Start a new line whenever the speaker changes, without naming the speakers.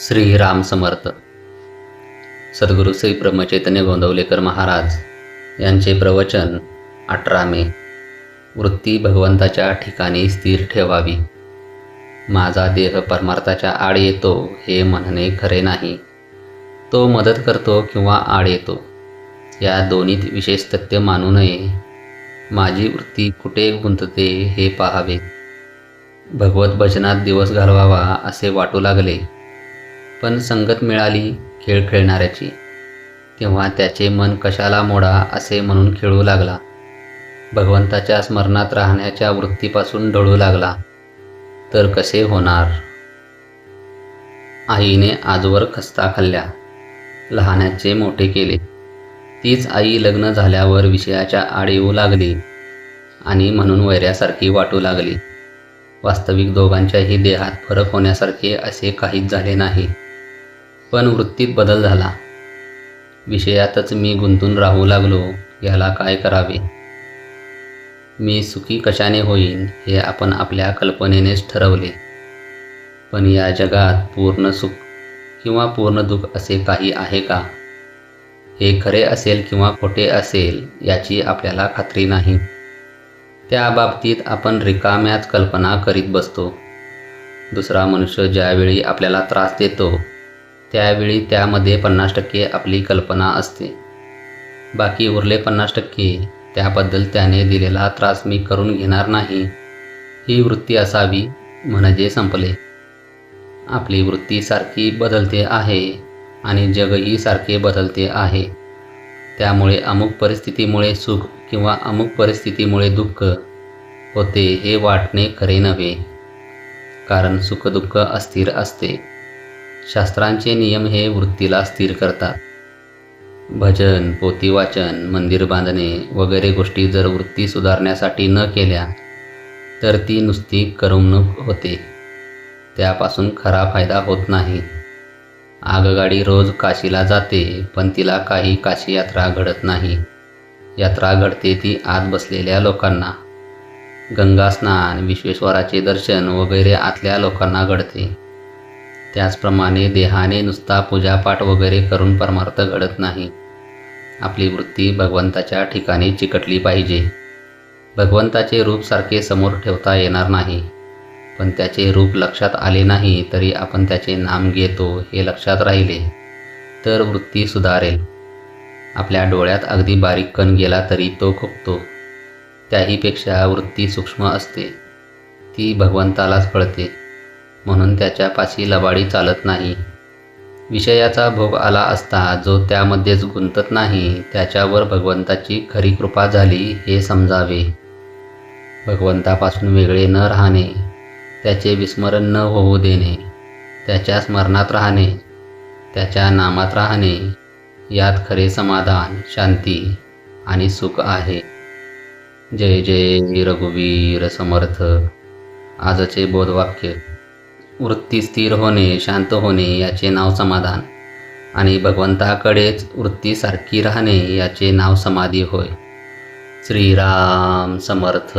श्रीराम समर्थ. सद्गुरू श्री ब्रह्मचैतन्य गोंदवलेकर महाराज यांचे प्रवचन 18 मे. वृत्ती भगवंताच्या ठिकाणी स्थिर ठेवावी. माझा देह परमार्थाच्या आड येतो हे म्हणणे खरे नाही. तो मदत करतो किंवा आड येतो या दोन्हीत विशेष तथ्य मानू नये. माझी वृत्ती कुठे गुंतते हे पाहावे. भगवत भजनात दिवस घालवावा असे वाटू लागले, पण संगत मिळाली खेळ खेळणाऱ्याची, तेव्हा त्याचे मन कशाला मोडा असे म्हणून खेळू लागला. भगवंताच्या स्मरणात राहण्याच्या वृत्तीपासून ढळू लागला तर कसे होणार. आईने आजवर खस्ता खाल्ल्या, लहानाचे मोठे केले. तीच आई लग्न झाल्यावर विषयाच्या आड येऊ लागली आणि म्हणून वैऱ्यासारखी वाटू लागली. वास्तविक दोघांच्याही देहात फरक होण्यासारखे असे काहीच झाले नाही, पण वृत्तीत बदल झाला. विषयातच मी गुंतून राहू लागलो. याला काय करावे. मी सुखी कशाने होईन हे आपण आपल्या कल्पनेनेच ठरवले, पण या जगात पूर्ण सुख किंवा पूर्ण दुःख असे काही आहे का. हे खरे असेल किंवा खोटे असेल याची आपल्याला खात्री नाही. त्या बाबतीत आपण रिकाम्याच कल्पना करीत बसतो. दुसरा मनुष्य ज्यावेळी आपल्याला त्रास देतो त्यावेळी त्यामध्ये 50% आपली कल्पना असते. बाकी उरले 50% त्याबद्दल त्याने दिलेला त्रास मी करून घेणार नाही ही वृत्ती असावी, म्हणजे संपले. आपली वृत्ती सारखी बदलते आहे आणि जगही सारखे बदलते आहे. त्यामुळे अमुक परिस्थितीमुळे सुख किंवा अमुक परिस्थितीमुळे दुःख होते हे वाटणे खरे नव्हे, कारण सुखदुःख अस्थिर असते. शास्त्रांचे नियम हे वृत्तीला स्थिर करतात. भजन, पोथी वाचन, मंदिर बांधणे वगैरे गोष्टी जर वृत्ती सुधारण्यासाठी न केल्या तर ती नुसती करमणूक होते. त्यापासून खरा फायदा होत नाही. आगगाडी रोज काशीला जाते, पण तिला काही काशी यात्रा घडत नाही. यात्रा घडते ती आत बसलेल्या लोकांना. गंगा स्नान, विश्वेश्वराचे दर्शन वगैरे आतल्या लोकांना घडते. त्याचप्रमाणे देहाने नुसता पूजापाठ वगैरे करून परमार्थ घडत नाही. आपली वृत्ती भगवंताच्या ठिकाणी चिकटली पाहिजे. भगवंताचे रूप सारखे समोर ठेवता येणार नाही, पण त्याचे रूप लक्षात आले नाही तरी आपण त्याचे नाम घेतो हे लक्षात राहिले तर वृत्ती सुधारेल. आपल्या डोळ्यात अगदी बारीक कण गेला तरी तो खुपतो. त्याहीपेक्षा वृत्ती सूक्ष्म असते. ती भगवंतालाच कळते, म्हणून त्याच्यापाशी लबाडी चालत नाही. विषयाचा भोग आला असता जो त्यामध्येच गुंतत नाही त्याच्यावर भगवंताची खरी कृपा झाली हे समजावे. भगवंतापासून वेगळे न राहणे, त्याचे विस्मरण न होऊ देणे, त्याच्या स्मरणात राहणे, त्याच्या नामात राहणे, यात खरे समाधान, शांती आणि सुख आहे. जय जय रघुवीर समर्थ. आजचे बोधवाक्य. वृत्ती स्थिर होणे, शांत होणे याचे नाव समाधान, आणि भगवंताकडेच वृत्ती सारखी राहणे याचे नाव समाधी होय. श्रीराम समर्थ.